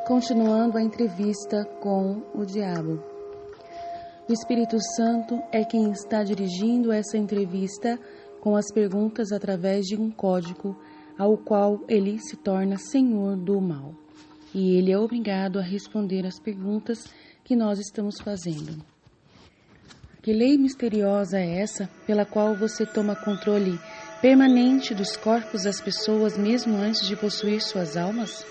Continuando a entrevista com o diabo. O Espírito Santo é quem está dirigindo essa entrevista com as perguntas através de um código ao qual ele se torna senhor do mal. E ele é obrigado a responder as perguntas que nós estamos fazendo. Que lei misteriosa é essa pela qual você toma controle permanente dos corpos das pessoas mesmo antes de possuir suas almas?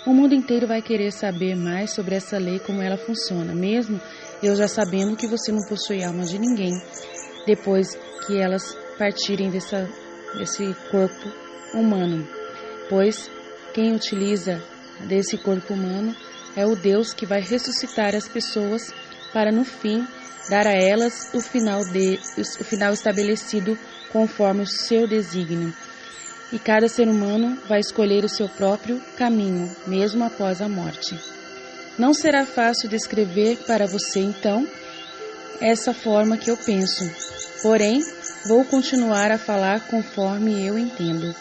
O mundo inteiro vai querer saber mais sobre essa lei, como ela funciona, mesmo eu já sabendo que você não possui alma de ninguém, depois que elas partirem desse corpo humano. Pois quem utiliza desse corpo humano é o Deus que vai ressuscitar as pessoas para, no fim, dar a elas o final estabelecido conforme o seu desígnio. E cada ser humano vai escolher o seu próprio caminho, mesmo após a morte. Não será fácil descrever para você, então, essa forma que eu penso. Porém, vou continuar a falar conforme eu entendo.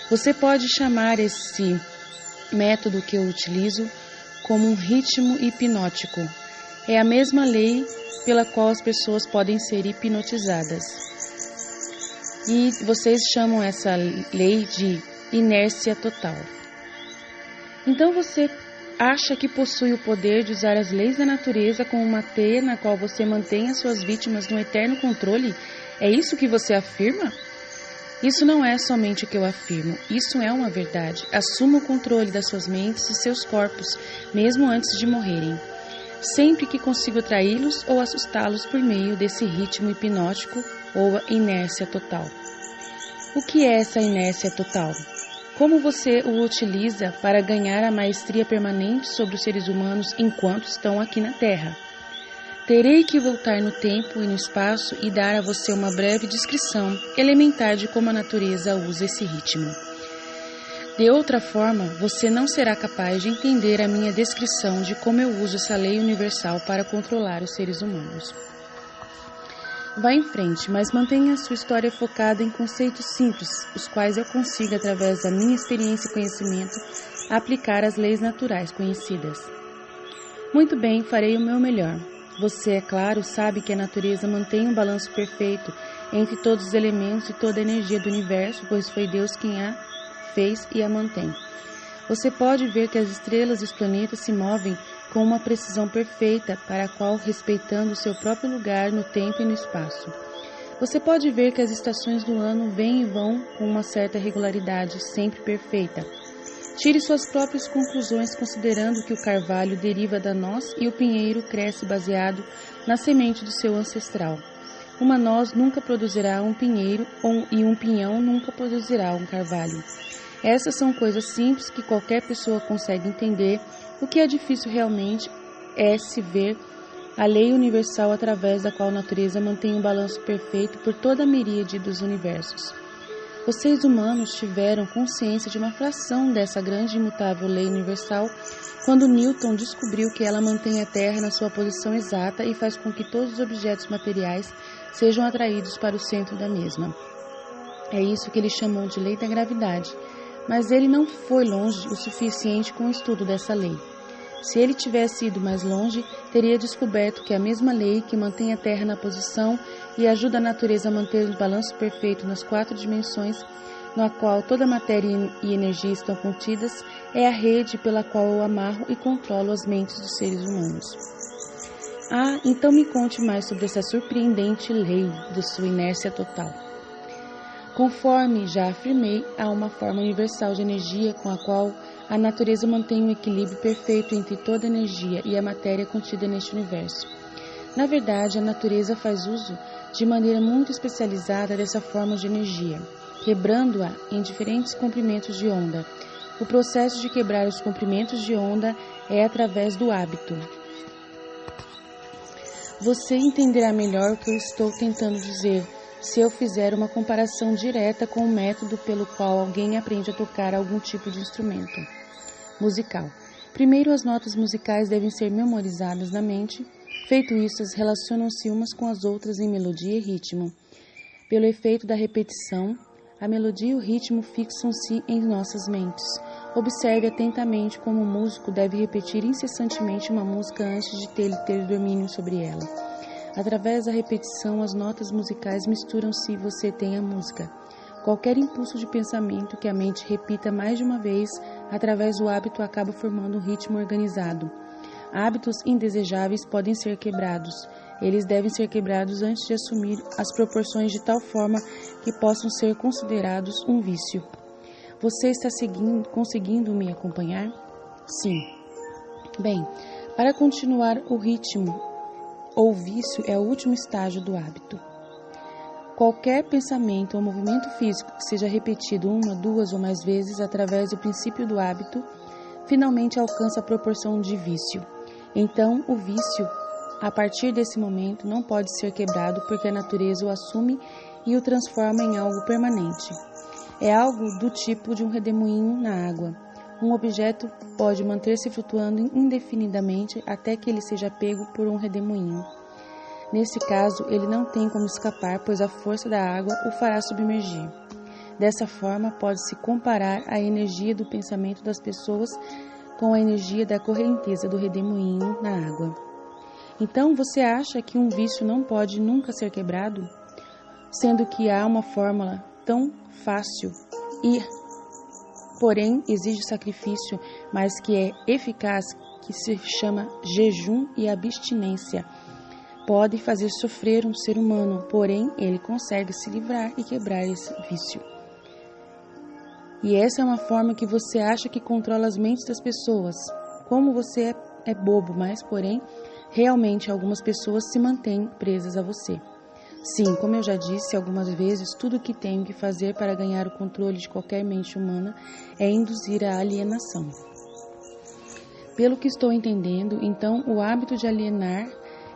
Você pode chamar esse método que eu utilizo como um ritmo hipnótico. É a mesma lei pela qual as pessoas podem ser hipnotizadas. E vocês chamam essa lei de inércia total. Então você acha que possui o poder de usar as leis da natureza como uma teia na qual você mantém as suas vítimas no eterno controle? É isso que você afirma? Isso não é somente o que eu afirmo, isso é uma verdade. Assuma o controle das suas mentes e seus corpos, mesmo antes de morrerem. Sempre que consigo atraí-los ou assustá-los por meio desse ritmo hipnótico ou inércia total. O que é essa inércia total? Como você o utiliza para ganhar a maestria permanente sobre os seres humanos enquanto estão aqui na Terra? Terei que voltar no tempo e no espaço e dar a você uma breve descrição elementar de como a natureza usa esse ritmo. De outra forma, você não será capaz de entender a minha descrição de como eu uso essa lei universal para controlar os seres humanos. Vá em frente, mas mantenha a sua história focada em conceitos simples, os quais eu consigo, através da minha experiência e conhecimento, aplicar as leis naturais conhecidas. Muito bem, farei o meu melhor. Você, é claro, sabe que a natureza mantém um balanço perfeito entre todos os elementos e toda a energia do universo, pois foi Deus quem a fez e a mantém. Você pode ver que as estrelas e os planetas se movem com uma precisão perfeita, para a qual respeitando o seu próprio lugar no tempo e no espaço. Você pode ver que as estações do ano vêm e vão com uma certa regularidade, sempre perfeita. Tire suas próprias conclusões considerando que o carvalho deriva da noz e o pinheiro cresce baseado na semente do seu ancestral. Uma noz nunca produzirá um pinheiro e um pinhão nunca produzirá um carvalho. Essas são coisas simples que qualquer pessoa consegue entender. O que é difícil realmente é se ver a lei universal através da qual a natureza mantém um balanço perfeito por toda a miríade dos universos. Os seres humanos tiveram consciência de uma fração dessa grande e imutável lei universal quando Newton descobriu que ela mantém a Terra na sua posição exata e faz com que todos os objetos materiais sejam atraídos para o centro da mesma. É isso que ele chamou de lei da gravidade. Mas ele não foi longe o suficiente com o estudo dessa lei. Se ele tivesse ido mais longe, teria descoberto que a mesma lei que mantém a Terra na posição e ajuda a natureza a manter o balanço perfeito nas 4 dimensões, na qual toda a matéria e energia estão contidas, é a rede pela qual eu amarro e controlo as mentes dos seres humanos. Ah, então me conte mais sobre essa surpreendente lei de sua inércia total. Conforme já afirmei, há uma forma universal de energia com a qual a natureza mantém um equilíbrio perfeito entre toda a energia e a matéria contida neste universo. Na verdade, a natureza faz uso de maneira muito especializada dessa forma de energia, quebrando-a em diferentes comprimentos de onda. O processo de quebrar os comprimentos de onda é através do hábito. Você entenderá melhor o que eu estou tentando dizer se eu fizer uma comparação direta com o método pelo qual alguém aprende a tocar algum tipo de instrumento musical. Primeiro, as notas musicais devem ser memorizadas na mente. Feito isso, elas relacionam-se umas com as outras em melodia e ritmo. Pelo efeito da repetição, a melodia e o ritmo fixam-se em nossas mentes. Observe atentamente como o músico deve repetir incessantemente uma música antes de ter domínio sobre ela. Através da repetição, as notas musicais misturam-se e você tem a música. Qualquer impulso de pensamento que a mente repita mais de uma vez, através do hábito, acaba formando um ritmo organizado. Hábitos indesejáveis podem ser quebrados. Eles devem ser quebrados antes de assumir as proporções de tal forma que possam ser considerados um vício. Você está conseguindo me acompanhar? Sim. Bem, para continuar, o ritmo ou vício é o último estágio do hábito. Qualquer pensamento ou movimento físico que seja repetido uma, duas ou mais vezes através do princípio do hábito, finalmente alcança a proporção de vício. Então, o vício, a partir desse momento, não pode ser quebrado porque a natureza o assume e o transforma em algo permanente. É algo do tipo de um redemoinho na água. Um objeto pode manter-se flutuando indefinidamente até que ele seja pego por um redemoinho. Nesse caso, ele não tem como escapar, pois a força da água o fará submergir. Dessa forma, pode-se comparar a energia do pensamento das pessoas com a energia da correnteza do redemoinho na água. Então, você acha que um vício não pode nunca ser quebrado? Sendo que há uma fórmula tão fácil e, porém, exige sacrifício, mas que é eficaz, que se chama jejum e abstinência. Pode fazer sofrer um ser humano, porém, ele consegue se livrar e quebrar esse vício. E essa é uma forma que você acha que controla as mentes das pessoas. Como você é bobo, mas, porém, realmente algumas pessoas se mantêm presas a você. Sim, como eu já disse algumas vezes, tudo o que tenho que fazer para ganhar o controle de qualquer mente humana é induzir a alienação. Pelo que estou entendendo, então, o hábito de alienar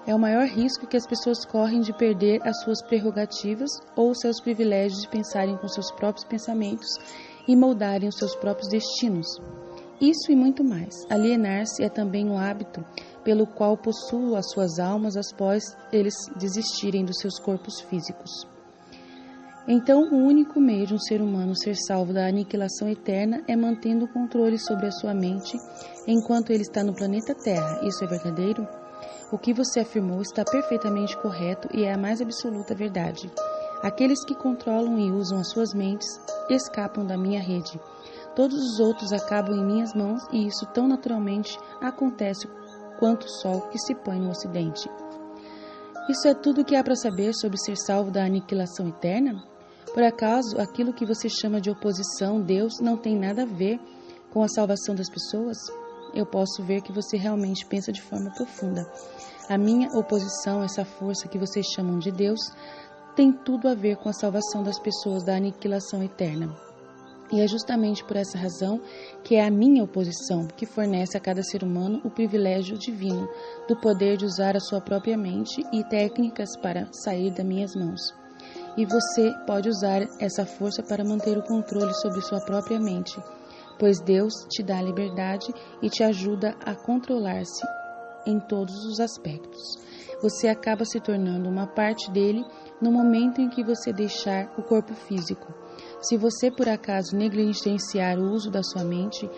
é o maior risco que as pessoas correm de perder as suas prerrogativas ou seus privilégios de pensarem com seus próprios pensamentos e moldarem os seus próprios destinos. Isso e muito mais. Alienar-se é também um hábito pelo qual possuem as suas almas após eles desistirem dos seus corpos físicos. Então, o único meio de um ser humano ser salvo da aniquilação eterna é mantendo o controle sobre a sua mente enquanto ele está no planeta Terra. Isso é verdadeiro? O que você afirmou está perfeitamente correto e é a mais absoluta verdade. Aqueles que controlam e usam as suas mentes escapam da minha rede. Todos os outros acabam em minhas mãos e isso tão naturalmente acontece quanto o sol que se põe no ocidente. Isso é tudo o que há para saber sobre ser salvo da aniquilação eterna? Por acaso, aquilo que você chama de oposição, Deus, não tem nada a ver com a salvação das pessoas? Eu posso ver que você realmente pensa de forma profunda. A minha oposição, essa força que vocês chamam de Deus, tem tudo a ver com a salvação das pessoas da aniquilação eterna. E é justamente por essa razão que é a minha oposição que fornece a cada ser humano o privilégio divino do poder de usar a sua própria mente e técnicas para sair das minhas mãos. E você pode usar essa força para manter o controle sobre sua própria mente, pois Deus te dá liberdade e te ajuda a controlar-se em todos os aspectos. Você acaba se tornando uma parte dele no momento em que você deixar o corpo físico. Se você, por acaso, negligenciar o uso da sua mente,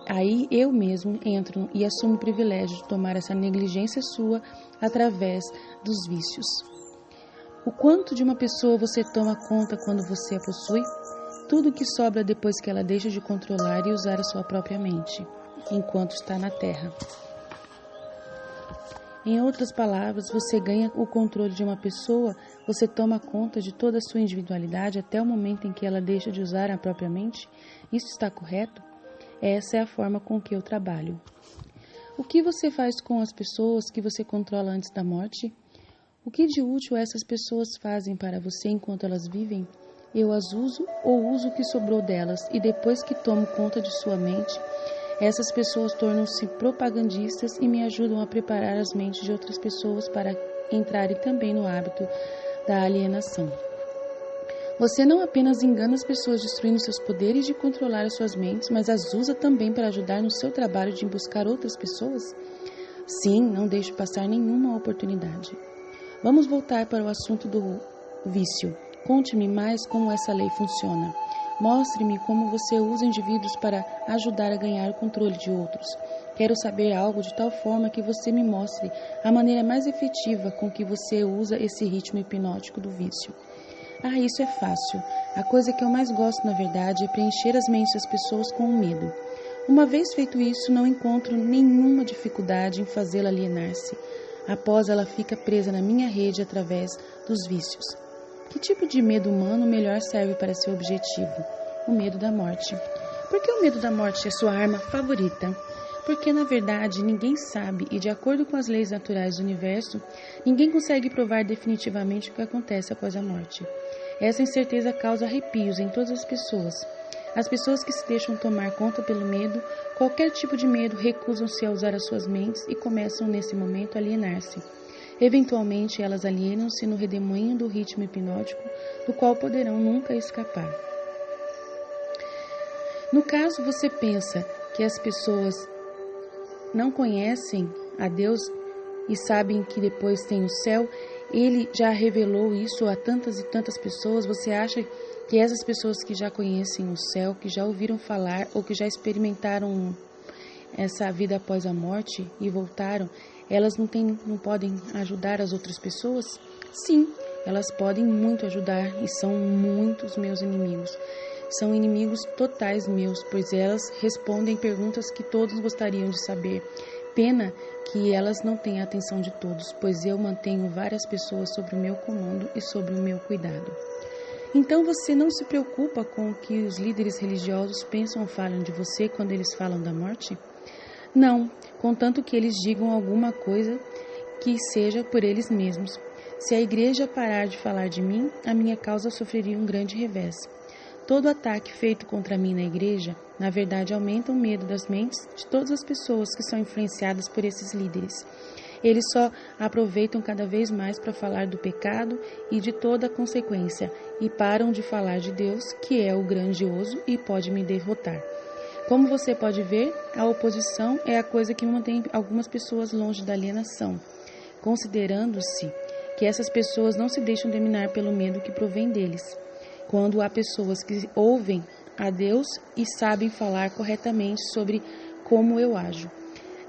aí eu mesmo entro e assumo o privilégio de tomar essa negligência sua através dos vícios. O quanto de uma pessoa você toma conta quando você a possui? Tudo o que sobra depois que ela deixa de controlar e usar a sua própria mente, enquanto está na Terra. Em outras palavras, você ganha o controle de uma pessoa, você toma conta de toda a sua individualidade até o momento em que ela deixa de usar a própria mente? Isso está correto? Essa é a forma com que eu trabalho. O que você faz com as pessoas que você controla antes da morte? O que de útil essas pessoas fazem para você enquanto elas vivem? Eu as uso ou uso o que sobrou delas e depois que tomo conta de sua mente, essas pessoas tornam-se propagandistas e me ajudam a preparar as mentes de outras pessoas para entrarem também no hábito da alienação. Você não apenas engana as pessoas destruindo seus poderes de controlar as suas mentes, mas as usa também para ajudar no seu trabalho de buscar outras pessoas? Sim, não deixe passar nenhuma oportunidade. Vamos voltar para o assunto do vício. Conte-me mais como essa lei funciona. Mostre-me como você usa indivíduos para ajudar a ganhar o controle de outros. Quero saber algo de tal forma que você me mostre a maneira mais efetiva com que você usa esse ritmo hipnótico do vício. Ah, isso é fácil. A coisa que eu mais gosto, na verdade, é preencher as mentes das pessoas com o medo. Uma vez feito isso, não encontro nenhuma dificuldade em fazê-la alienar-se. Após, ela fica presa na minha rede através dos vícios. Que tipo de medo humano melhor serve para seu objetivo? O medo da morte. Por que o medo da morte é sua arma favorita? Porque, na verdade, ninguém sabe e, de acordo com as leis naturais do universo, ninguém consegue provar definitivamente o que acontece após a morte. Essa incerteza causa arrepios em todas as pessoas. As pessoas que se deixam tomar conta pelo medo, qualquer tipo de medo, recusam-se a usar as suas mentes e começam, nesse momento, a alienar-se. Eventualmente, elas alienam-se no redemoinho do ritmo hipnótico, do qual poderão nunca escapar. No caso, você pensa que as pessoas não conhecem a Deus e sabem que depois tem o céu, Ele já revelou isso a tantas e tantas pessoas. Você acha que essas pessoas que já conhecem o céu, que já ouviram falar ou que já experimentaram essa vida após a morte e voltaram, elas não podem ajudar as outras pessoas? Sim, elas podem muito ajudar e são muitos meus inimigos. São inimigos totais meus, pois elas respondem perguntas que todos gostariam de saber. Pena que elas não têm a atenção de todos, pois eu mantenho várias pessoas sob o meu comando e sob o meu cuidado. Então você não se preocupa com o que os líderes religiosos pensam ou falam de você quando eles falam da morte? Não, contanto que eles digam alguma coisa que seja por eles mesmos. Se a igreja parar de falar de mim, a minha causa sofreria um grande revés. Todo ataque feito contra mim na igreja, na verdade, aumenta o medo das mentes de todas as pessoas que são influenciadas por esses líderes. Eles só aproveitam cada vez mais para falar do pecado e de toda a consequência, e param de falar de Deus, que é o grandioso e pode me derrotar. Como você pode ver, a oposição é a coisa que mantém algumas pessoas longe da alienação, considerando-se que essas pessoas não se deixam dominar pelo medo que provém deles. Quando há pessoas que ouvem a Deus e sabem falar corretamente sobre como eu ajo.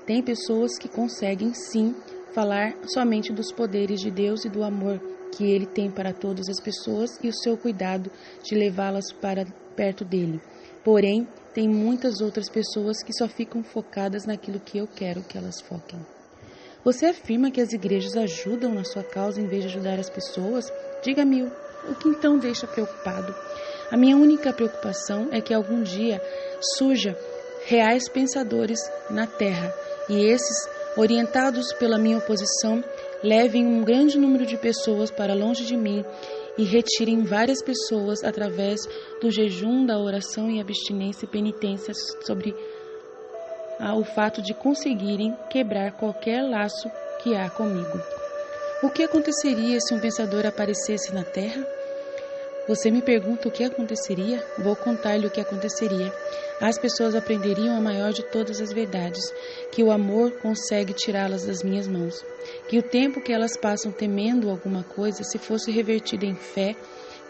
Tem pessoas que conseguem, sim, falar somente dos poderes de Deus e do amor que Ele tem para todas as pessoas e o seu cuidado de levá-las para perto dEle. Porém, tem muitas outras pessoas que só ficam focadas naquilo que eu quero que elas foquem. Você afirma que as igrejas ajudam na sua causa em vez de ajudar as pessoas? Diga-me o que então deixa preocupado. A minha única preocupação é que algum dia surja reais pensadores na Terra e esses, orientados pela minha oposição, levem um grande número de pessoas para longe de mim e retirem várias pessoas através do jejum, da oração e abstinência e penitência sobre o fato de conseguirem quebrar qualquer laço que há comigo. O que aconteceria se um pensador aparecesse na Terra? Você me pergunta o que aconteceria? Vou contar-lhe o que aconteceria. As pessoas aprenderiam a maior de todas as verdades, que o amor consegue tirá-las das minhas mãos, que o tempo que elas passam temendo alguma coisa, se fosse revertido em fé,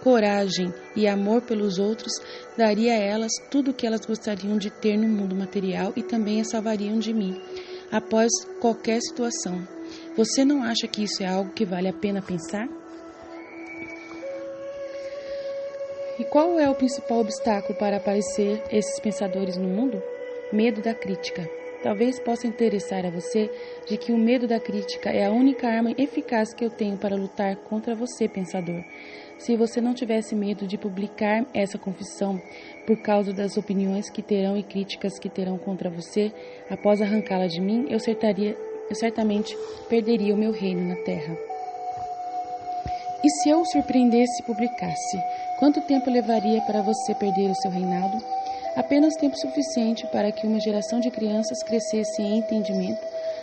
coragem e amor pelos outros, daria a elas tudo o que elas gostariam de ter no mundo material e também as salvariam de mim, após qualquer situação. Você não acha que isso é algo que vale a pena pensar? E qual é o principal obstáculo para aparecer esses pensadores no mundo? Medo da crítica. Talvez possa interessar a você de que o medo da crítica é a única arma eficaz que eu tenho para lutar contra você, pensador. Se você não tivesse medo de publicar essa confissão por causa das opiniões que terão e críticas que terão contra você, após arrancá-la de mim, eu certamente perderia o meu reino na terra. E se eu o surpreendesse e publicasse? Quanto tempo levaria para você perder o seu reinado? Apenas tempo suficiente para que uma geração de crianças crescesse em entendimento.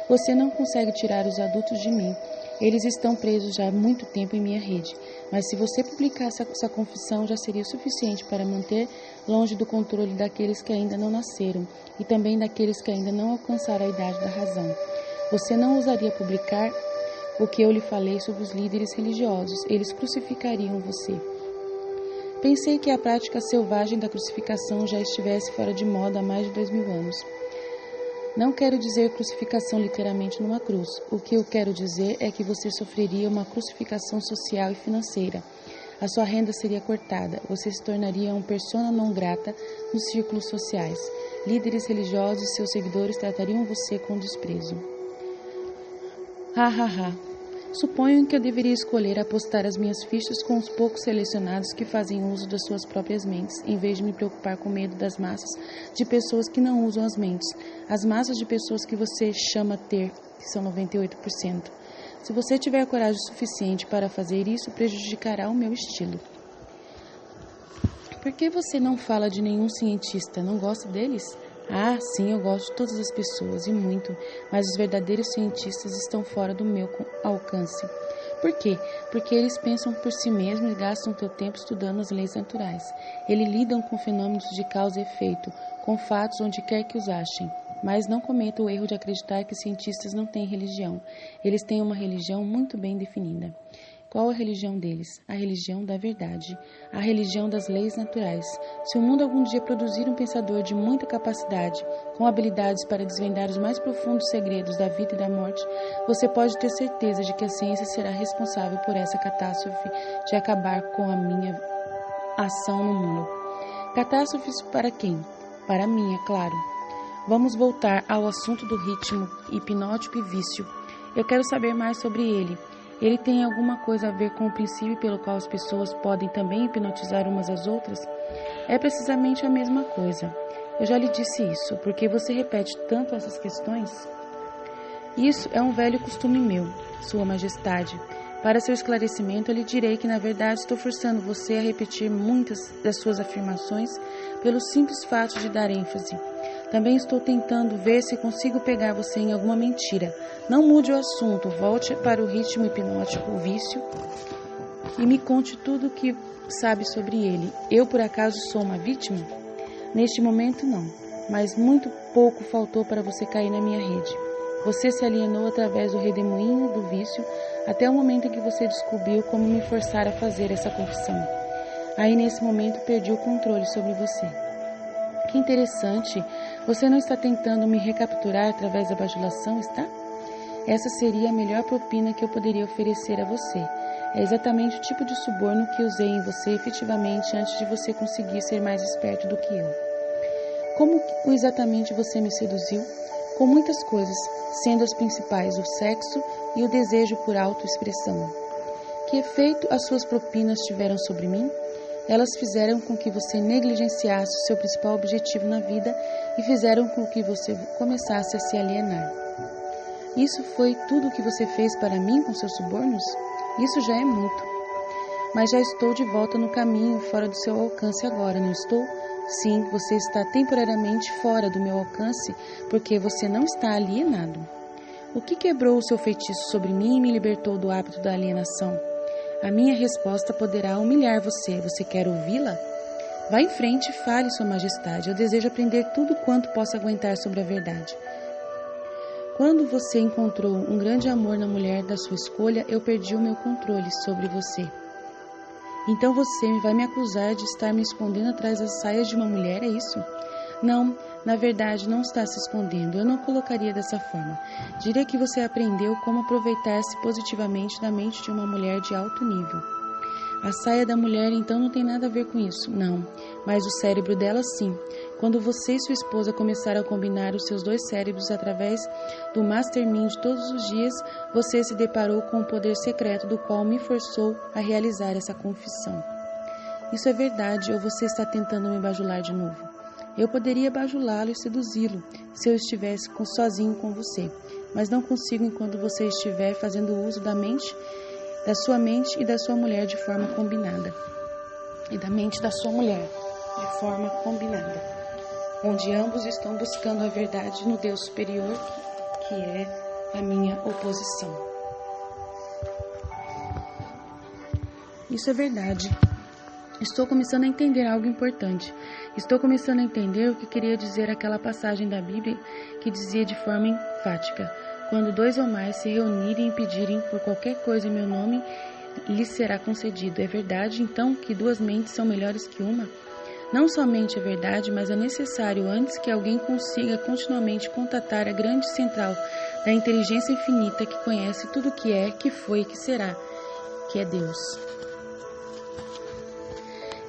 Você não consegue tirar os adultos de mim. Eles estão presos já há muito tempo em minha rede. Mas se você publicasse essa confissão, já seria suficiente para manter longe do controle daqueles que ainda não nasceram e também daqueles que ainda não alcançaram a idade da razão. Você não ousaria publicar o que eu lhe falei sobre os líderes religiosos. Eles crucificariam você. Pensei que a prática selvagem da crucificação já estivesse fora de moda há mais de 2000 anos. Não quero dizer crucificação literalmente numa cruz. O que eu quero dizer é que você sofreria uma crucificação social e financeira. A sua renda seria cortada. Você se tornaria uma persona não grata nos círculos sociais. Líderes religiosos e seus seguidores tratariam você com desprezo. Suponho que eu deveria escolher apostar as minhas fichas com os poucos selecionados que fazem uso das suas próprias mentes, em vez de me preocupar com medo das massas de pessoas que não usam as mentes. As massas de pessoas que você chama ter, que são 98%. Se você tiver coragem suficiente para fazer isso, prejudicará o meu estilo. Por que você não fala de nenhum cientista? Não gosta deles? Ah, sim, eu gosto de todas as pessoas, e muito, mas os verdadeiros cientistas estão fora do meu alcance. Por quê? Porque eles pensam por si mesmos e gastam seu tempo estudando as leis naturais. Eles lidam com fenômenos de causa e efeito, com fatos onde quer que os achem. Mas não cometa o erro de acreditar que cientistas não têm religião. Eles têm uma religião muito bem definida. Qual a religião deles? A religião da verdade, a religião das leis naturais. Se o mundo algum dia produzir um pensador de muita capacidade, com habilidades para desvendar os mais profundos segredos da vida e da morte, você pode ter certeza de que a ciência será responsável por essa catástrofe de acabar com a minha ação no mundo. Catástrofes para quem? Para mim, é claro. Vamos voltar ao assunto do ritmo hipnótico e vício. Eu quero saber mais sobre ele. Ele tem alguma coisa a ver com o princípio pelo qual as pessoas podem também hipnotizar umas às outras? É precisamente a mesma coisa. Eu já lhe disse isso, porque você repete tanto essas questões? Isso é um velho costume meu, Sua Majestade. Para seu esclarecimento, eu lhe direi que, na verdade, estou forçando você a repetir muitas das suas afirmações pelo simples fato de dar ênfase. Também estou tentando ver se consigo pegar você em alguma mentira. Não mude o assunto, volte para o ritmo hipnótico, o vício, e me conte tudo o que sabe sobre ele. Eu, por acaso, sou uma vítima? Neste momento, não, mas muito pouco faltou para você cair na minha rede. Você se alienou através do redemoinho do vício até o momento em que você descobriu como me forçar a fazer essa confissão. Aí, nesse momento, perdi o controle sobre você. Que interessante, você não está tentando me recapturar através da bajulação, está? Essa seria a melhor propina que eu poderia oferecer a você. É exatamente o tipo de suborno que usei em você efetivamente antes de você conseguir ser mais esperto do que eu. Como exatamente você me seduziu? Com muitas coisas, sendo as principais o sexo e o desejo por autoexpressão. Que efeito as suas propinas tiveram sobre mim? Elas fizeram com que você negligenciasse o seu principal objetivo na vida e fizeram com que você começasse a se alienar. Isso foi tudo o que você fez para mim com seus subornos? Isso já é muito. Mas já estou de volta no caminho fora do seu alcance agora, não estou? Sim, você está temporariamente fora do meu alcance porque você não está alienado. O que quebrou o seu feitiço sobre mim e me libertou do hábito da alienação? A minha resposta poderá humilhar você. Você quer ouvi-la? Vá em frente e fale, Sua Majestade. Eu desejo aprender tudo quanto possa aguentar sobre a verdade. Quando você encontrou um grande amor na mulher da sua escolha, eu perdi o meu controle sobre você. Então você vai me acusar de estar me escondendo atrás das saias de uma mulher, é isso? Não, na verdade não está se escondendo. Eu não colocaria dessa forma. Diria que você aprendeu como aproveitar-se positivamente da mente de uma mulher de alto nível. A saia da mulher então não tem nada a ver com isso, não. Mas o cérebro dela sim. Quando você e sua esposa começaram a combinar os seus dois cérebros através do Mastermind de todos os dias, você se deparou com o poder secreto do qual me forçou a realizar essa confissão. Isso é verdade, ou você está tentando me bajular de novo? Eu poderia bajulá-lo e seduzi-lo se eu estivesse sozinho com você, mas não consigo enquanto você estiver fazendo uso da sua mente e da sua mulher de forma combinada. E da mente da sua mulher de forma combinada, onde ambos estão buscando a verdade no Deus superior, que é a minha oposição. Isso é verdade. Estou começando a entender algo importante. Estou começando a entender o que queria dizer aquela passagem da Bíblia que dizia de forma enfática: quando dois ou mais se reunirem e pedirem por qualquer coisa em meu nome, lhe será concedido. É verdade, então, que 2 mentes são melhores que uma? Não somente é verdade, mas é necessário antes que alguém consiga continuamente contatar a grande central da inteligência infinita que conhece tudo o que é, que foi e que será, que é Deus.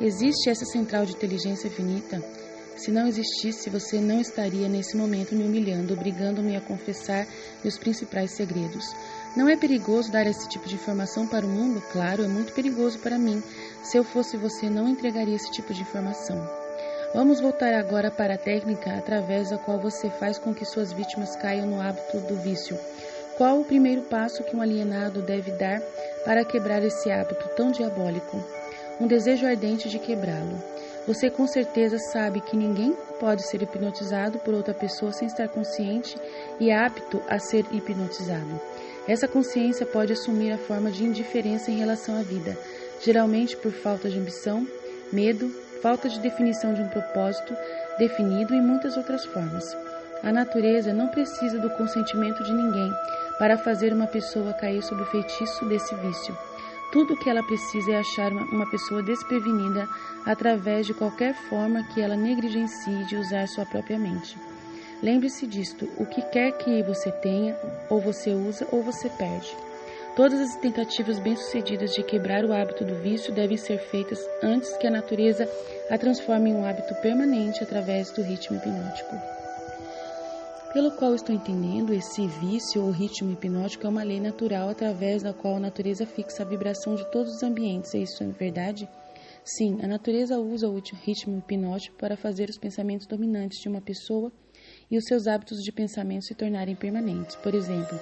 Existe essa central de inteligência infinita? Se não existisse, você não estaria nesse momento me humilhando, obrigando-me a confessar meus principais segredos. Não é perigoso dar esse tipo de informação para o mundo? Claro, é muito perigoso para mim. Se eu fosse você, não entregaria esse tipo de informação. Vamos voltar agora para a técnica através da qual você faz com que suas vítimas caiam no hábito do vício. Qual o primeiro passo que um alienado deve dar para quebrar esse hábito tão diabólico? Um desejo ardente de quebrá-lo. Você com certeza sabe que ninguém pode ser hipnotizado por outra pessoa sem estar consciente e apto a ser hipnotizado. Essa consciência pode assumir a forma de indiferença em relação à vida, geralmente por falta de ambição, medo, falta de definição de um propósito definido e muitas outras formas. A natureza não precisa do consentimento de ninguém para fazer uma pessoa cair sob o feitiço desse vício. Tudo o que ela precisa é achar uma pessoa desprevenida através de qualquer forma que ela negligencie de usar sua própria mente. Lembre-se disto, o que quer que você tenha, ou você usa ou você perde. Todas as tentativas bem-sucedidas de quebrar o hábito do vício devem ser feitas antes que a natureza a transforme em um hábito permanente através do ritmo hipnótico. Pelo qual estou entendendo, esse vício ou ritmo hipnótico é uma lei natural através da qual a natureza fixa a vibração de todos os ambientes. É isso verdade? Sim, a natureza usa o ritmo hipnótico para fazer os pensamentos dominantes de uma pessoa e os seus hábitos de pensamento se tornarem permanentes. Por exemplo,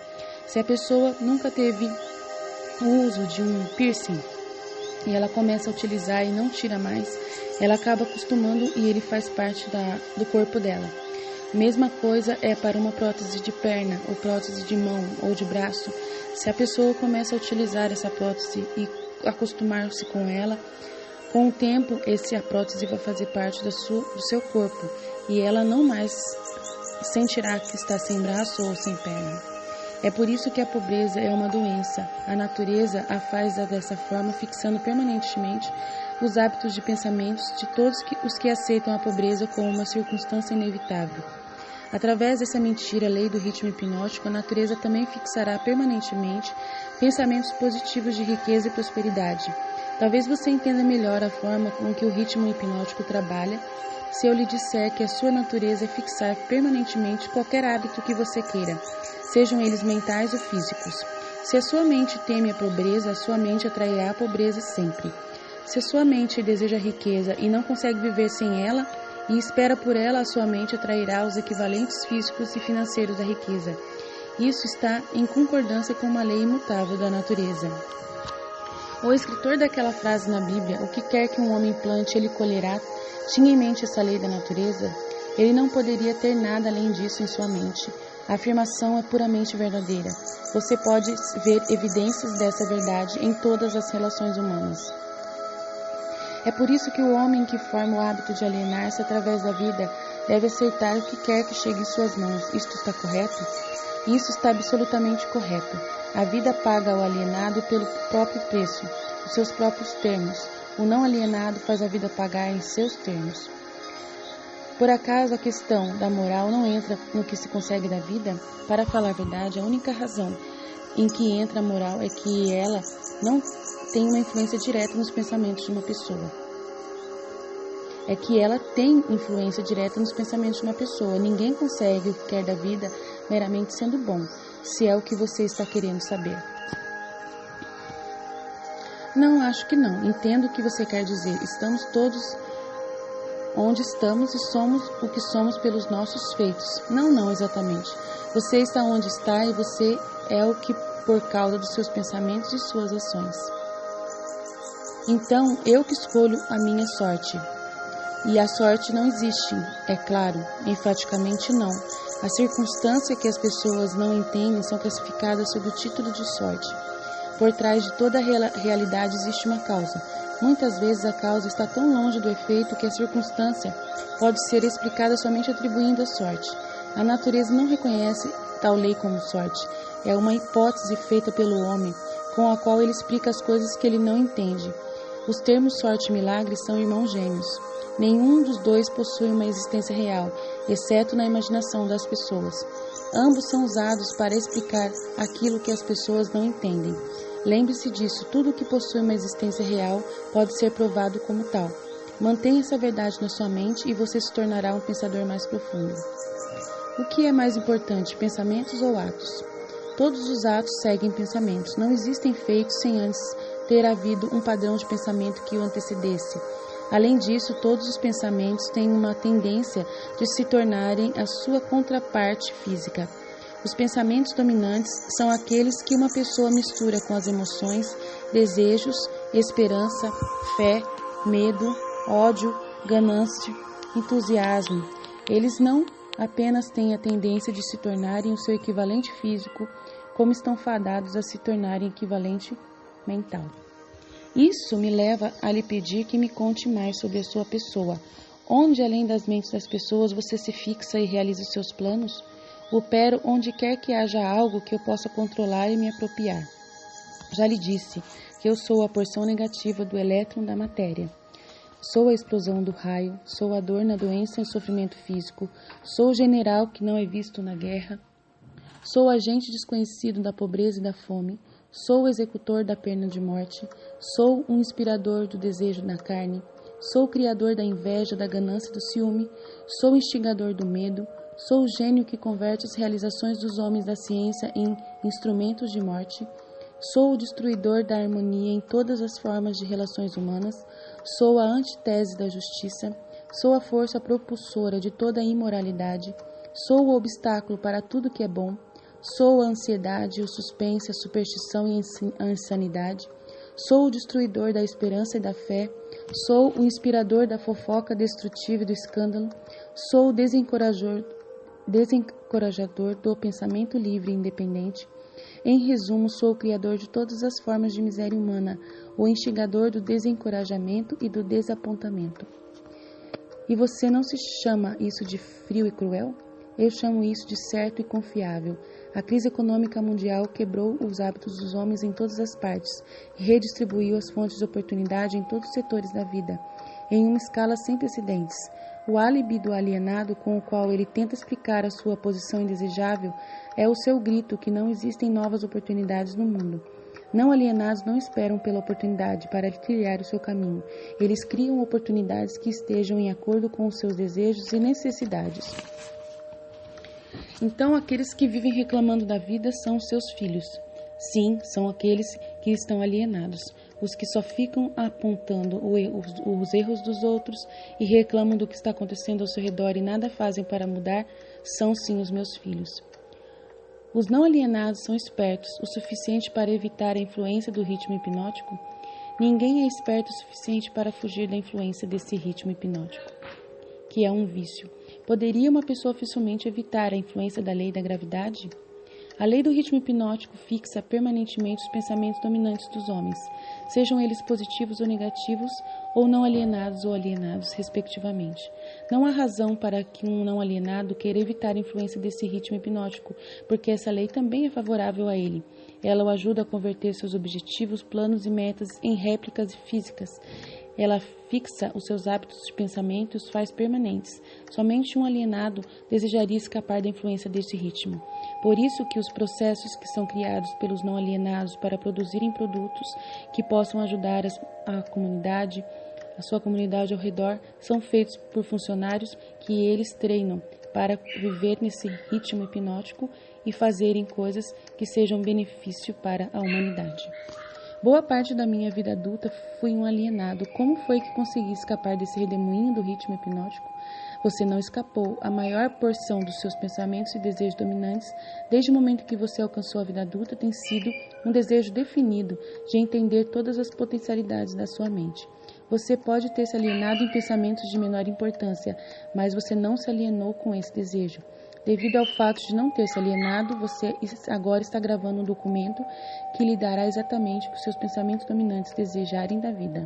se a pessoa nunca teve o uso de um piercing e ela começa a utilizar e não tira mais, ela acaba acostumando e ele faz parte do corpo dela. Mesma coisa é para uma prótese de perna, ou prótese de mão, ou de braço. Se a pessoa começa a utilizar essa prótese e acostumar-se com ela, com o tempo, a prótese vai fazer parte do seu corpo, e ela não mais sentirá que está sem braço ou sem perna. É por isso que a pobreza é uma doença. A natureza a faz dessa forma, fixando permanentemente os hábitos de pensamentos de todos os que aceitam a pobreza como uma circunstância inevitável. Através dessa mentira, lei do ritmo hipnótico, a natureza também fixará permanentemente pensamentos positivos de riqueza e prosperidade. Talvez você entenda melhor a forma com que o ritmo hipnótico trabalha se eu lhe disser que a sua natureza é fixar permanentemente qualquer hábito que você queira, sejam eles mentais ou físicos. Se a sua mente teme a pobreza, a sua mente atrairá a pobreza sempre. Se a sua mente deseja riqueza e não consegue viver sem ela e espera por ela, a sua mente atrairá os equivalentes físicos e financeiros da riqueza. Isso está em concordância com uma lei imutável da natureza. O escritor daquela frase na Bíblia, o que quer que um homem plante, ele colherá, tinha em mente essa lei da natureza? Ele não poderia ter nada além disso em sua mente. A afirmação é puramente verdadeira. Você pode ver evidências dessa verdade em todas as relações humanas. É por isso que o homem que forma o hábito de alienar-se através da vida deve aceitar o que quer que chegue em suas mãos. Isto está correto? Isso está absolutamente correto. A vida paga ao alienado pelo próprio preço, os seus próprios termos. O não alienado faz a vida pagar em seus termos. Por acaso a questão da moral não entra no que se consegue da vida? Para falar a verdade, a única razão em que entra a moral é que ela não tem uma influência direta nos pensamentos de uma pessoa. Ninguém consegue o que quer da vida meramente sendo bom, se é o que você está querendo saber. Não, acho que não. Entendo o que você quer dizer. Estamos todos onde estamos e somos o que somos pelos nossos feitos. Não exatamente. Você está onde está e você é o que por causa dos seus pensamentos e suas ações. Então, eu que escolho a minha sorte. E a sorte não existe, é claro, enfaticamente não. A circunstância que as pessoas não entendem são classificadas sob o título de sorte. Por trás de toda a realidade existe uma causa. Muitas vezes a causa está tão longe do efeito que a circunstância pode ser explicada somente atribuindo a sorte. A natureza não reconhece tal lei como sorte. É uma hipótese feita pelo homem, com a qual ele explica as coisas que ele não entende. Os termos sorte e milagre são irmãos gêmeos. Nenhum dos dois possui uma existência real, exceto na imaginação das pessoas. Ambos são usados para explicar aquilo que as pessoas não entendem. Lembre-se disso, tudo que possui uma existência real pode ser provado como tal. Mantenha essa verdade na sua mente e você se tornará um pensador mais profundo. O que é mais importante, pensamentos ou atos? Todos os atos seguem pensamentos. Não existem feitos sem antes ter havido um padrão de pensamento que o antecedesse. Além disso, todos os pensamentos têm uma tendência de se tornarem a sua contraparte física. Os pensamentos dominantes são aqueles que uma pessoa mistura com as emoções, desejos, esperança, fé, medo, ódio, ganância, entusiasmo. Eles não apenas têm a tendência de se tornarem o seu equivalente físico, como estão fadados a se tornarem equivalente mental. Isso me leva a lhe pedir que me conte mais sobre a sua pessoa. Onde, além das mentes das pessoas, você se fixa e realiza os seus planos? Opero onde quer que haja algo que eu possa controlar e me apropriar. Já lhe disse que eu sou a porção negativa do elétron da matéria. Sou a explosão do raio, sou a dor na doença e sofrimento físico, sou o general que não é visto na guerra, sou o agente desconhecido da pobreza e da fome, sou o executor da pena de morte, sou um inspirador do desejo na carne, sou o criador da inveja, da ganância e do ciúme, sou o instigador do medo, sou o gênio que converte as realizações dos homens da ciência em instrumentos de morte, sou o destruidor da harmonia em todas as formas de relações humanas, sou a antítese da justiça, sou a força propulsora de toda a imoralidade, sou o obstáculo para tudo que é bom, sou a ansiedade, o suspense, a superstição e a insanidade, sou o destruidor da esperança e da fé, sou o inspirador da fofoca destrutiva e do escândalo, sou o desencorajador do pensamento livre e independente. Em resumo, sou o criador de todas as formas de miséria humana, o instigador do desencorajamento e do desapontamento. E você não se chama isso de frio e cruel? Eu chamo isso de certo e confiável. A crise econômica mundial quebrou os hábitos dos homens em todas as partes e redistribuiu as fontes de oportunidade em todos os setores da vida, em uma escala sem precedentes. O álibi do alienado com o qual ele tenta explicar a sua posição indesejável é o seu grito que não existem novas oportunidades no mundo. Não alienados não esperam pela oportunidade para trilhar o seu caminho. Eles criam oportunidades que estejam em acordo com os seus desejos e necessidades. Então, aqueles que vivem reclamando da vida são os seus filhos. Sim, são aqueles que estão alienados. Os que só ficam apontando os erros dos outros e reclamam do que está acontecendo ao seu redor e nada fazem para mudar, são sim os meus filhos. Os não alienados são espertos o suficiente para evitar a influência do ritmo hipnótico? Ninguém é esperto o suficiente para fugir da influência desse ritmo hipnótico, que é um vício. Poderia uma pessoa facilmente evitar a influência da lei da gravidade? A lei do ritmo hipnótico fixa permanentemente os pensamentos dominantes dos homens, sejam eles positivos ou negativos, ou não alienados ou alienados, respectivamente. Não há razão para que um não alienado queira evitar a influência desse ritmo hipnótico, porque essa lei também é favorável a ele. Ela o ajuda a converter seus objetivos, planos e metas em réplicas físicas. Ela fixa os seus hábitos de pensamento e os faz permanentes. Somente um alienado desejaria escapar da influência desse ritmo. Por isso que os processos que são criados pelos não alienados para produzirem produtos que possam ajudar a comunidade, a sua comunidade ao redor, são feitos por funcionários que eles treinam para viver nesse ritmo hipnótico e fazerem coisas que sejam benefício para a humanidade. Boa parte da minha vida adulta fui um alienado. Como foi que consegui escapar desse redemoinho do ritmo hipnótico? Você não escapou. A maior porção dos seus pensamentos e desejos dominantes, desde o momento que você alcançou a vida adulta, tem sido um desejo definido de entender todas as potencialidades da sua mente. Você pode ter se alienado em pensamentos de menor importância, mas você não se alienou com esse desejo. Devido ao fato de não ter se alienado, você agora está gravando um documento que lhe dará exatamente o que seus pensamentos dominantes desejarem da vida.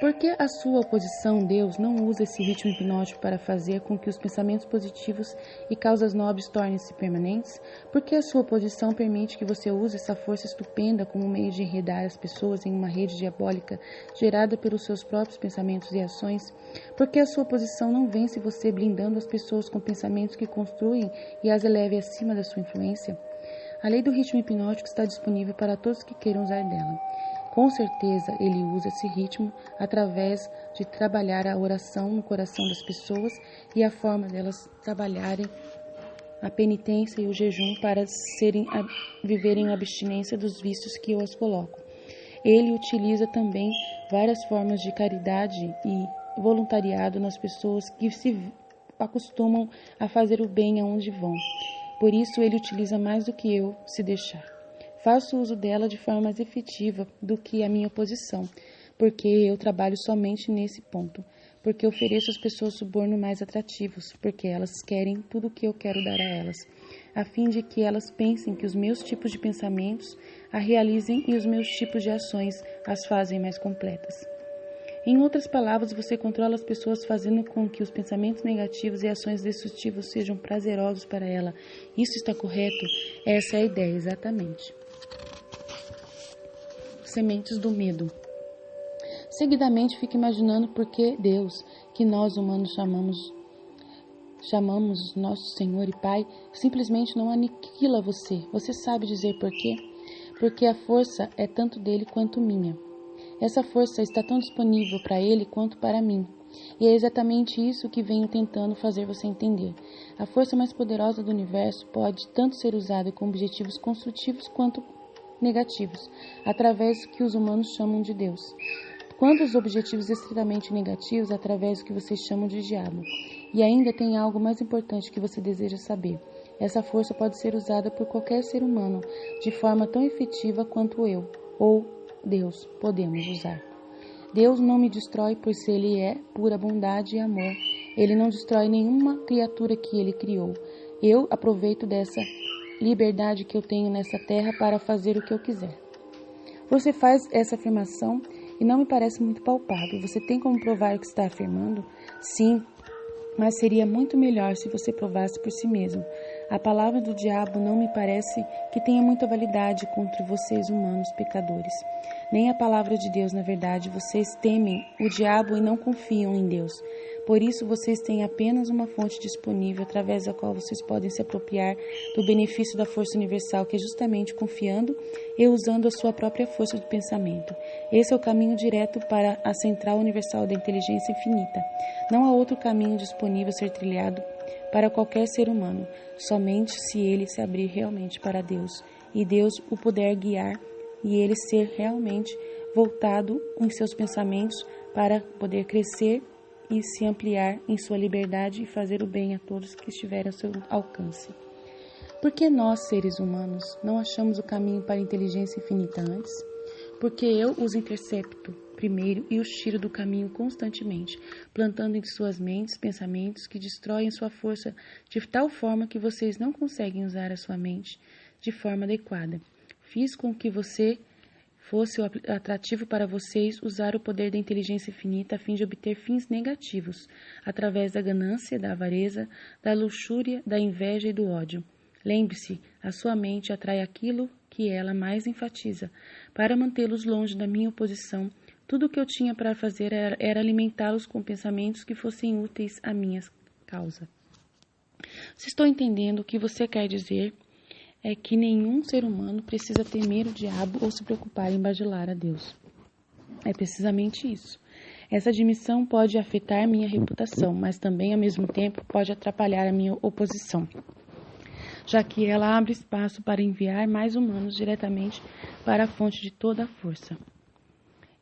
Por que a sua oposição, Deus, não usa esse ritmo hipnótico para fazer com que os pensamentos positivos e causas nobres tornem-se permanentes? Por que a sua oposição permite que você use essa força estupenda como meio de enredar as pessoas em uma rede diabólica gerada pelos seus próprios pensamentos e ações? Por que a sua oposição não vence você blindando as pessoas com pensamentos que construem e as eleve acima da sua influência? A lei do ritmo hipnótico está disponível para todos que queiram usar dela. Com certeza, ele usa esse ritmo através de trabalhar a oração no coração das pessoas e a forma delas trabalharem a penitência e o jejum para viverem a abstinência dos vícios que eu as coloco. Ele utiliza também várias formas de caridade e voluntariado nas pessoas que se acostumam a fazer o bem aonde vão. Por isso, ele utiliza mais do que eu, se deixar. Faço uso dela de forma mais efetiva do que a minha oposição, porque eu trabalho somente nesse ponto, porque ofereço às pessoas suborno mais atrativos, porque elas querem tudo o que eu quero dar a elas, a fim de que elas pensem que os meus tipos de pensamentos a realizem e os meus tipos de ações as fazem mais completas. Em outras palavras, você controla as pessoas fazendo com que os pensamentos negativos e ações destrutivas sejam prazerosos para ela. Isso está correto? Essa é a ideia, exatamente. Sementes do medo. Seguidamente, fique imaginando por que Deus, que nós humanos chamamos nosso Senhor e Pai, simplesmente não aniquila você. Você sabe dizer por quê? Porque a força é tanto dele quanto minha. Essa força está tão disponível para ele quanto para mim. E é exatamente isso que venho tentando fazer você entender. A força mais poderosa do universo pode tanto ser usada com objetivos construtivos quanto negativos, através do que os humanos chamam de Deus. Quanto os objetivos estritamente negativos, através do que vocês chamam de diabo. E ainda tem algo mais importante que você deseja saber. Essa força pode ser usada por qualquer ser humano, de forma tão efetiva quanto eu, ou Deus, podemos usar. Deus não me destrói, pois Ele é pura bondade e amor. Ele não destrói nenhuma criatura que Ele criou. Eu aproveito dessa liberdade que eu tenho nessa terra para fazer o que eu quiser. Você faz essa afirmação e não me parece muito palpável. Você tem como provar o que está afirmando? Sim, mas seria muito melhor se você provasse por si mesmo. A palavra do diabo não me parece que tenha muita validade contra vocês humanos pecadores. Nem a palavra de Deus, na verdade, vocês temem o diabo e não confiam em Deus. Por isso, vocês têm apenas uma fonte disponível através da qual vocês podem se apropriar do benefício da força universal, que é justamente confiando e usando a sua própria força de pensamento. Esse é o caminho direto para a central universal da inteligência infinita. Não há outro caminho disponível a ser trilhado para qualquer ser humano, somente se ele se abrir realmente para Deus, e Deus o puder guiar, e ele ser realmente voltado em seus pensamentos para poder crescer e se ampliar em sua liberdade e fazer o bem a todos que estiverem ao seu alcance. Por que nós, seres humanos, não achamos o caminho para a inteligência infinita antes? Porque eu os intercepto primeiro e os tiro do caminho constantemente, plantando em suas mentes pensamentos que destroem sua força de tal forma que vocês não conseguem usar a sua mente de forma adequada. Fiz com que você fosse atrativo para vocês usar o poder da inteligência infinita a fim de obter fins negativos, através da ganância, da avareza, da luxúria, da inveja e do ódio. Lembre-se, a sua mente atrai aquilo que ela mais enfatiza. Para mantê-los longe da minha oposição, tudo o que eu tinha para fazer era alimentá-los com pensamentos que fossem úteis à minha causa. Se estou entendendo o que você quer dizer, é que nenhum ser humano precisa temer o diabo ou se preocupar em bajular a Deus. É precisamente isso. Essa admissão pode afetar minha reputação, mas também, ao mesmo tempo, pode atrapalhar a minha oposição, já que ela abre espaço para enviar mais humanos diretamente para a fonte de toda a força.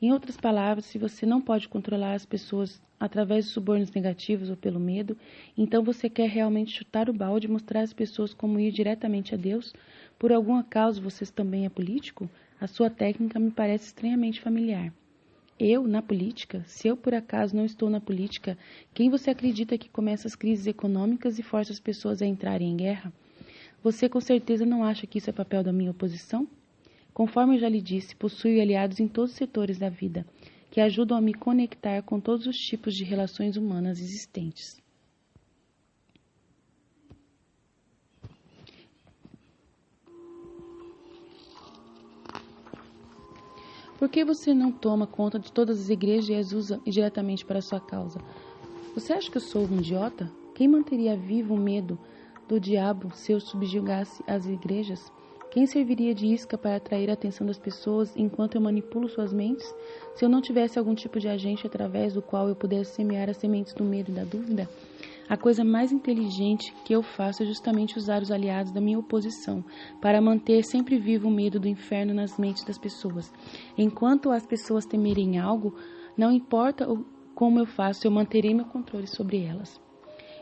Em outras palavras, se você não pode controlar as pessoas através de subornos negativos ou pelo medo, então você quer realmente chutar o balde e mostrar às pessoas como ir diretamente a Deus? Por algum acaso você também é político? A sua técnica me parece estranhamente familiar. Eu, na política? Se eu por acaso não estou na política, quem você acredita que começa as crises econômicas e força as pessoas a entrarem em guerra? Você com certeza não acha que isso é papel da minha oposição? Conforme eu já lhe disse, possuo aliados em todos os setores da vida. que ajudam a me conectar com todos os tipos de relações humanas existentes. Por que você não toma conta de todas as igrejas e as usa diretamente para a sua causa? Você acha que eu sou um idiota? Quem manteria vivo o medo do diabo se eu subjugasse as igrejas? Quem serviria de isca para atrair a atenção das pessoas enquanto eu manipulo suas mentes? Se eu não tivesse algum tipo de agente através do qual eu pudesse semear as sementes do medo e da dúvida? A coisa mais inteligente que eu faço é justamente usar os aliados da minha oposição para manter sempre vivo o medo do inferno nas mentes das pessoas. Enquanto as pessoas temerem algo, não importa como eu faço, eu manterei meu controle sobre elas.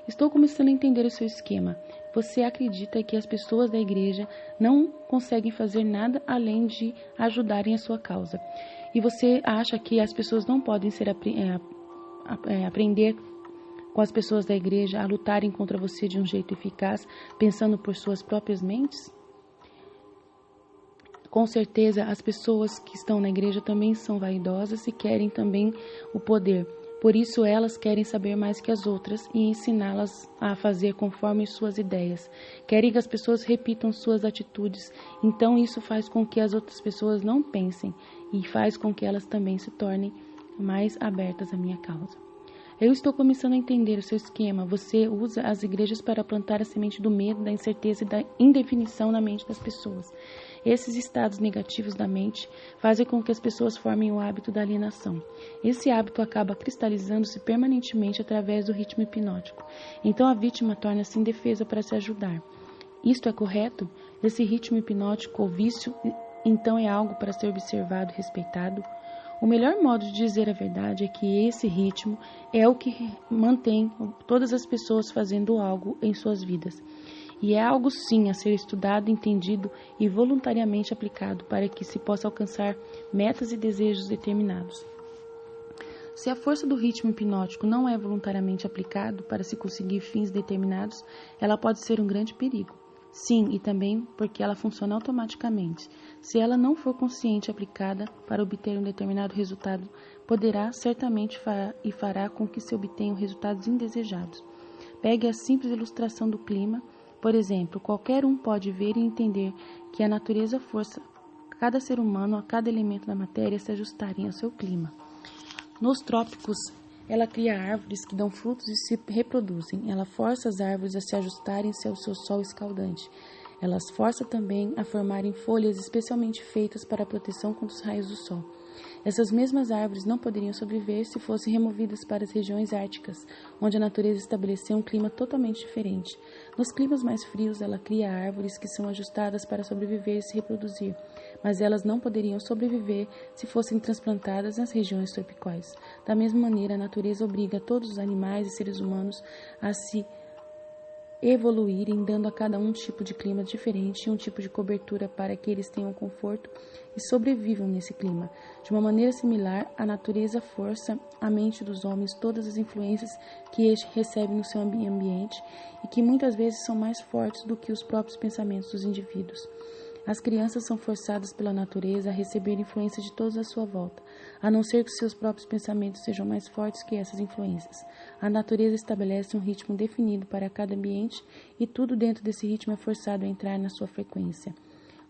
Estou começando a entender o seu esquema. Você acredita que as pessoas da igreja não conseguem fazer nada além de ajudarem a sua causa. E você acha que as pessoas não podem aprender com as pessoas da igreja a lutarem contra você de um jeito eficaz, pensando por suas próprias mentes? Com certeza, as pessoas que estão na igreja também são vaidosas e querem também o poder. Por isso, elas querem saber mais que as outras e ensiná-las a fazer conforme suas ideias. Querem que as pessoas repitam suas atitudes. Então, isso faz com que as outras pessoas não pensem e faz com que elas também se tornem mais abertas à minha causa. Eu estou começando a entender o seu esquema. Você usa as igrejas para plantar a semente do medo, da incerteza e da indefinição na mente das pessoas. Esses estados negativos da mente fazem com que as pessoas formem o hábito da alienação. Esse hábito acaba cristalizando-se permanentemente através do ritmo hipnótico. Então a vítima torna-se indefesa para se ajudar. Isto é correto? Esse ritmo hipnótico ou vício, então, é algo para ser observado e respeitado? O melhor modo de dizer a verdade é que esse ritmo é o que mantém todas as pessoas fazendo algo em suas vidas. E é algo sim a ser estudado, entendido e voluntariamente aplicado para que se possa alcançar metas e desejos determinados. Se a força do ritmo hipnótico não é voluntariamente aplicado para se conseguir fins determinados, ela pode ser um grande perigo. Sim, e também porque ela funciona automaticamente. Se ela não for consciente e aplicada para obter um determinado resultado, poderá certamente fará com que se obtenham resultados indesejados. Pegue a simples ilustração do clima. Por exemplo, qualquer um pode ver e entender que a natureza força cada ser humano a cada elemento da matéria se ajustarem ao seu clima. Nos trópicos, ela cria árvores que dão frutos e se reproduzem. Ela força as árvores a se ajustarem-se ao seu sol escaldante. Ela as força também a formarem folhas especialmente feitas para a proteção contra os raios do sol. Essas mesmas árvores não poderiam sobreviver se fossem removidas para as regiões árticas, onde a natureza estabeleceu um clima totalmente diferente. Nos climas mais frios, ela cria árvores que são ajustadas para sobreviver e se reproduzir, mas elas não poderiam sobreviver se fossem transplantadas nas regiões tropicais. Da mesma maneira, a natureza obriga todos os animais e seres humanos a se evoluírem, dando a cada um tipo de clima diferente e um tipo de cobertura para que eles tenham conforto e sobrevivam nesse clima. De uma maneira similar, a natureza força a mente dos homens todas as influências que este recebe no seu ambiente e que muitas vezes são mais fortes do que os próprios pensamentos dos indivíduos. As crianças são forçadas pela natureza a receber influências de todos à sua volta, a não ser que seus próprios pensamentos sejam mais fortes que essas influências. A natureza estabelece um ritmo definido para cada ambiente e tudo dentro desse ritmo é forçado a entrar na sua frequência.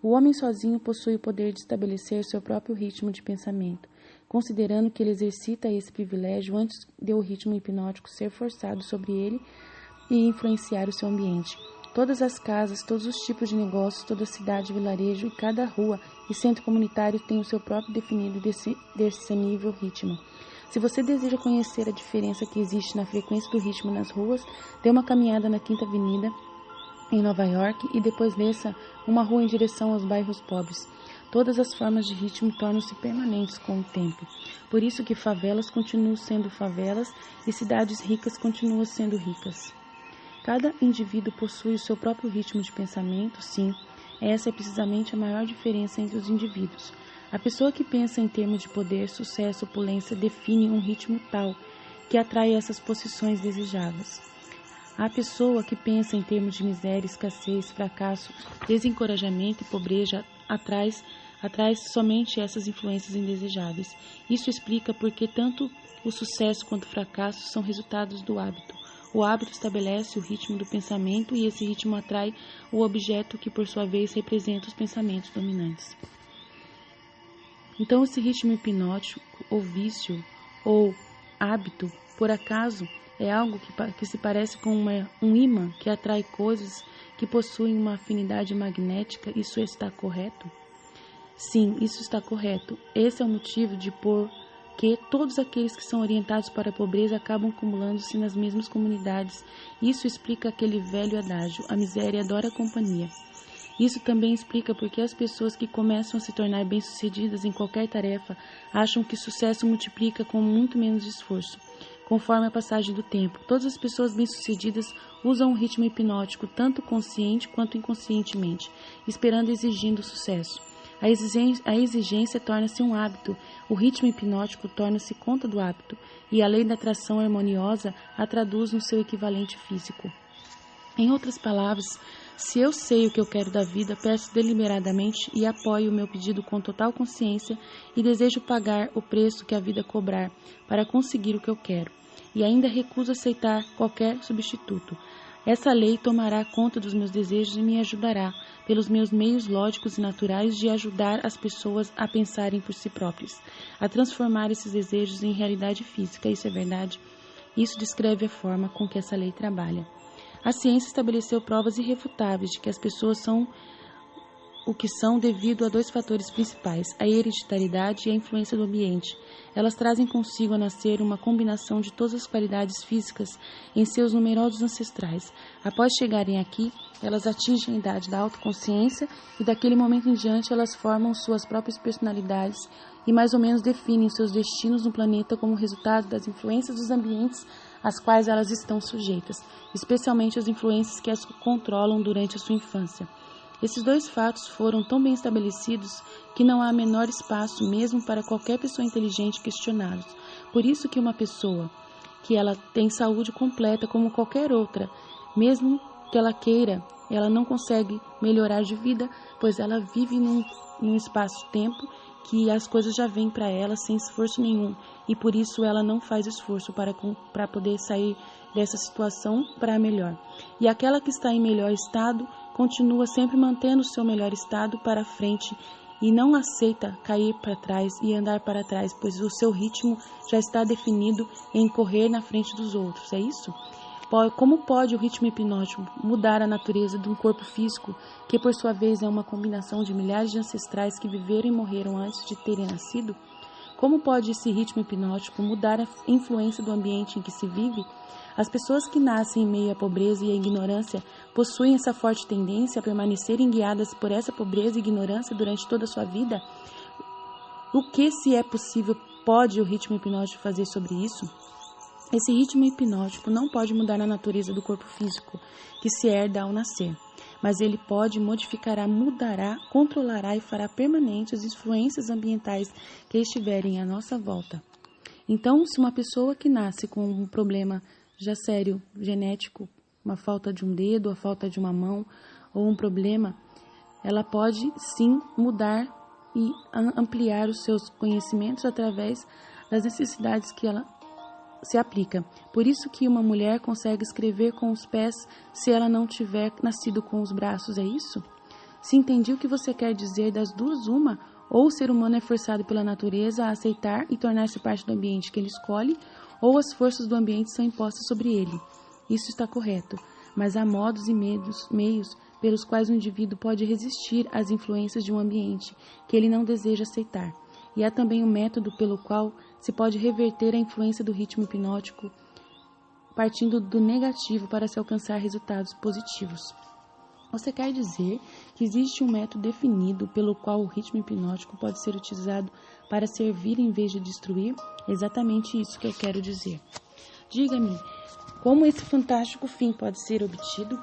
O homem sozinho possui o poder de estabelecer seu próprio ritmo de pensamento, considerando que ele exercita esse privilégio antes de o ritmo hipnótico ser forçado sobre ele e influenciar o seu ambiente. Todas as casas, todos os tipos de negócios, toda cidade, vilarejo e cada rua e centro comunitário têm o seu próprio definido e discernível ritmo. Se você deseja conhecer a diferença que existe na frequência do ritmo nas ruas, dê uma caminhada na Quinta Avenida em Nova York e depois desça uma rua em direção aos bairros pobres. Todas as formas de ritmo tornam-se permanentes com o tempo. Por isso que favelas continuam sendo favelas e cidades ricas continuam sendo ricas. Cada indivíduo possui o seu próprio ritmo de pensamento, sim. Essa é precisamente a maior diferença entre os indivíduos. A pessoa que pensa em termos de poder, sucesso, opulência, define um ritmo tal que atrai essas posições desejáveis. A pessoa que pensa em termos de miséria, escassez, fracasso, desencorajamento e pobreza atrai atrai somente essas influências indesejáveis. Isso explica por que tanto o sucesso quanto o fracasso são resultados do hábito. O hábito estabelece o ritmo do pensamento e esse ritmo atrai o objeto que, por sua vez, representa os pensamentos dominantes. Então, esse ritmo hipnótico, ou vício, ou hábito, por acaso, é algo que se parece com um ímã que atrai coisas que possuem uma afinidade magnética. Isso está correto? Sim, isso está correto. Esse é o motivo de por que todos aqueles que são orientados para a pobreza acabam acumulando-se nas mesmas comunidades. Isso explica aquele velho adágio: a miséria adora a companhia. Isso também explica porque as pessoas que começam a se tornar bem-sucedidas em qualquer tarefa acham que sucesso multiplica com muito menos esforço. Conforme a passagem do tempo, todas as pessoas bem-sucedidas usam um ritmo hipnótico, tanto consciente quanto inconscientemente, esperando e exigindo sucesso. A exigência torna-se um hábito, o ritmo hipnótico torna-se conta do hábito, e a lei da atração harmoniosa a traduz no seu equivalente físico. Em outras palavras, se eu sei o que eu quero da vida, peço deliberadamente e apoio o meu pedido com total consciência e desejo pagar o preço que a vida cobrar para conseguir o que eu quero, e ainda recuso aceitar qualquer substituto. Essa lei tomará conta dos meus desejos e me ajudará, pelos meus meios lógicos e naturais, de ajudar as pessoas a pensarem por si próprias, a transformar esses desejos em realidade física. Isso é verdade? Isso descreve a forma com que essa lei trabalha. A ciência estabeleceu provas irrefutáveis de que as pessoas são o que são devido a dois fatores principais, a hereditariedade e a influência do ambiente. Elas trazem consigo a nascer uma combinação de todas as qualidades físicas em seus numerosos ancestrais. Após chegarem aqui, elas atingem a idade da autoconsciência e daquele momento em diante elas formam suas próprias personalidades e mais ou menos definem seus destinos no planeta como resultado das influências dos ambientes às quais elas estão sujeitas, especialmente as influências que as controlam durante a sua infância. Esses dois fatos foram tão bem estabelecidos que não há menor espaço mesmo para qualquer pessoa inteligente questioná-los. Por isso que uma pessoa que ela tem saúde completa como qualquer outra, mesmo que ela queira, ela não consegue melhorar de vida, pois ela vive num espaço-tempo que as coisas já vêm para ela sem esforço nenhum, e por isso ela não faz esforço para poder sair dessa situação para melhor. E aquela que está em melhor estado continua sempre mantendo o seu melhor estado para frente e não aceita cair para trás e andar para trás, pois o seu ritmo já está definido em correr na frente dos outros. É isso? Como pode o ritmo hipnótico mudar a natureza de um corpo físico, que por sua vez é uma combinação de milhares de ancestrais que viveram e morreram antes de terem nascido? Como pode esse ritmo hipnótico mudar a influência do ambiente em que se vive? As pessoas que nascem em meio à pobreza e à ignorância possuem essa forte tendência a permanecerem guiadas por essa pobreza e ignorância durante toda a sua vida? O que, se é possível, pode o ritmo hipnótico fazer sobre isso? Esse ritmo hipnótico não pode mudar a natureza do corpo físico, que se herda ao nascer, mas ele pode, modificará, mudará, controlará e fará permanentes as influências ambientais que estiverem à nossa volta. Então, se uma pessoa que nasce com um problema já sério, genético, uma falta de um dedo, a falta de uma mão ou um problema, ela pode sim mudar e ampliar os seus conhecimentos através das necessidades que ela se aplica. Por isso que uma mulher consegue escrever com os pés se ela não tiver nascido com os braços, é isso? Se entendi o que você quer dizer, das duas uma, ou o ser humano é forçado pela natureza a aceitar e tornar-se parte do ambiente que ele escolhe, ou as forças do ambiente são impostas sobre ele. Isso está correto, mas há modos e meios pelos quais o indivíduo pode resistir às influências de um ambiente que ele não deseja aceitar. E há também um método pelo qual se pode reverter a influência do ritmo hipnótico, partindo do negativo para se alcançar resultados positivos. Você quer dizer que existe um método definido pelo qual o ritmo hipnótico pode ser utilizado para servir em vez de destruir? É exatamente isso que eu quero dizer. Diga-me, como esse fantástico fim pode ser obtido?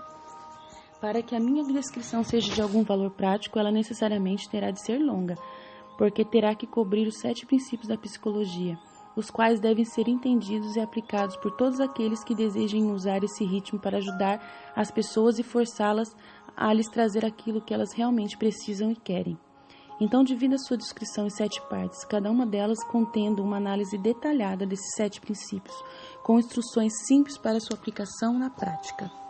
Para que a minha descrição seja de algum valor prático, ela necessariamente terá de ser longa, porque terá que cobrir os 7 princípios da psicologia, os quais devem ser entendidos e aplicados por todos aqueles que desejem usar esse ritmo para ajudar as pessoas e forçá-las a lhes trazer aquilo que elas realmente precisam e querem. Então, divida sua descrição em 7 partes, cada uma delas contendo uma análise detalhada desses 7 princípios, com instruções simples para sua aplicação na prática.